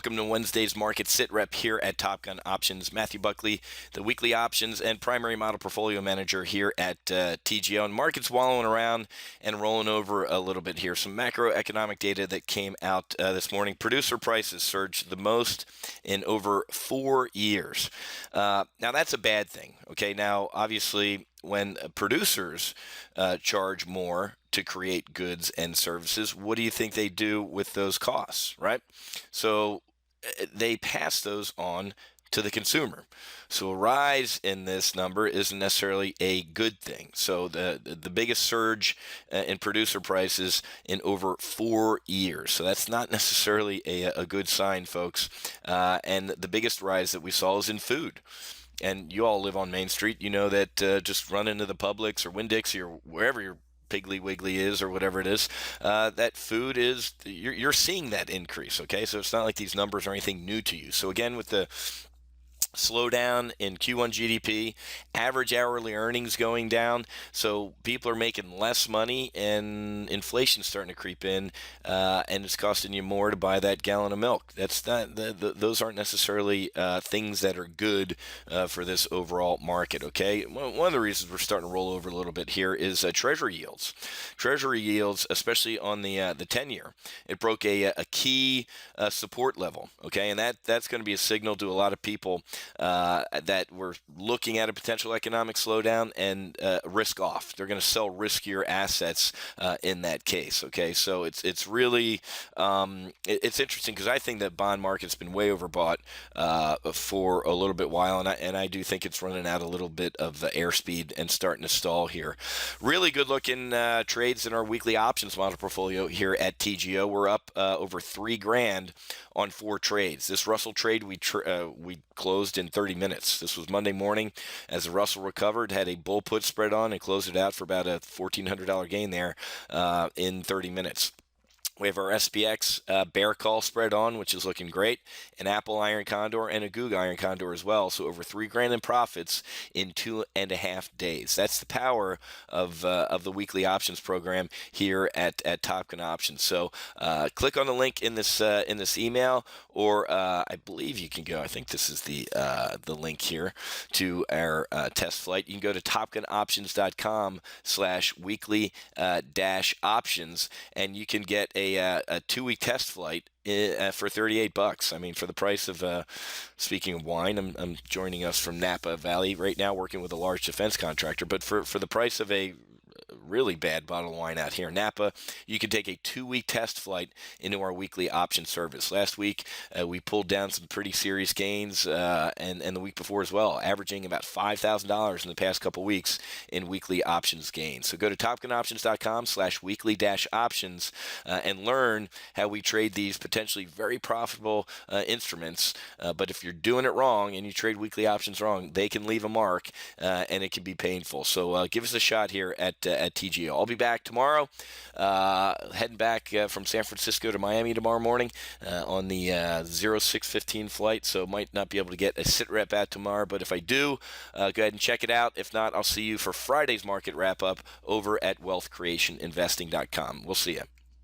Welcome to Wednesday's Market SITREP here at Top Gun Options. Matthew Buckley, the weekly options and primary model portfolio manager here at TGO. And markets wallowing around and rolling over a little bit here. Some macroeconomic data that came out this morning. Producer prices surged the most in over 4 years. Now, that's a bad thing. Okay, now, obviously, when producers charge more to create goods and services, what do you think they do with those costs, right? So they pass those on to the consumer. So a rise in this number isn't necessarily a good thing. So the biggest surge in producer prices in over 4 years. So that's not necessarily a good sign, folks. And the biggest rise that we saw is in food. And you all live on Main Street. You know that just run into the Publix or Winn-Dixie or wherever your Piggly Wiggly is or whatever it is, that food is, you're seeing that increase, okay? So it's not like these numbers are anything new to you. So again, with the slowdown in Q1 GDP, average hourly earnings going down, so people are making less money and inflation's starting to creep in, and it's costing you more to buy that gallon of milk. That's not those aren't necessarily things that are good for this overall market. Okay, one of the reasons we're starting to roll over a little bit here is treasury yields. Treasury yields, especially on the 10-year, it broke a key support level. Okay, and that's going to be a signal to a lot of people that we're looking at a potential economic slowdown and risk off. They're going to sell riskier assets in that case. Okay, so it's really it's interesting because I think that bond market's been way overbought for a little bit while, and I do think it's running out a little bit of the airspeed and starting to stall here. Really good looking trades in our weekly options model portfolio here at TGO. We're up over $3,000 on 4 trades. This Russell trade we closed in 30 minutes. This was Monday morning as the Russell recovered, had a bull put spread on and closed it out for about a $1,400 gain there in 30 minutes. We have our SPX bear call spread on, which is looking great, an Apple Iron Condor and a Goog Iron Condor as well. So over $3,000 in profits in 2.5 days. That's the power of the weekly options program here at Top Gun Options. So click on the link in this email, or I believe you can go. I think this is the link here to our test flight. You can go to topgunoptions.com/weekly-options, and you can get a 2-week test flight for $38. I mean, for the price of, speaking of wine, I'm joining us from Napa Valley right now, working with a large defense contractor. But for the price of a really bad bottle of wine out here in Napa, you can take a 2-week test flight into our weekly option service. Last week, we pulled down some pretty serious gains, and the week before as well, averaging about $5,000 in the past couple weeks in weekly options gains. So go to topgunoptions.com/weekly-options and learn how we trade these potentially very profitable instruments. But if you're doing it wrong and you trade weekly options wrong, they can leave a mark, and it can be painful. So give us a shot here at TGO. I'll be back tomorrow, heading back from San Francisco to Miami tomorrow morning on the 0615 flight, so might not be able to get a SITREP out tomorrow, but if I do, go ahead and check it out. If not, I'll see you for Friday's market wrap-up over at wealthcreationinvesting.com. We'll see you.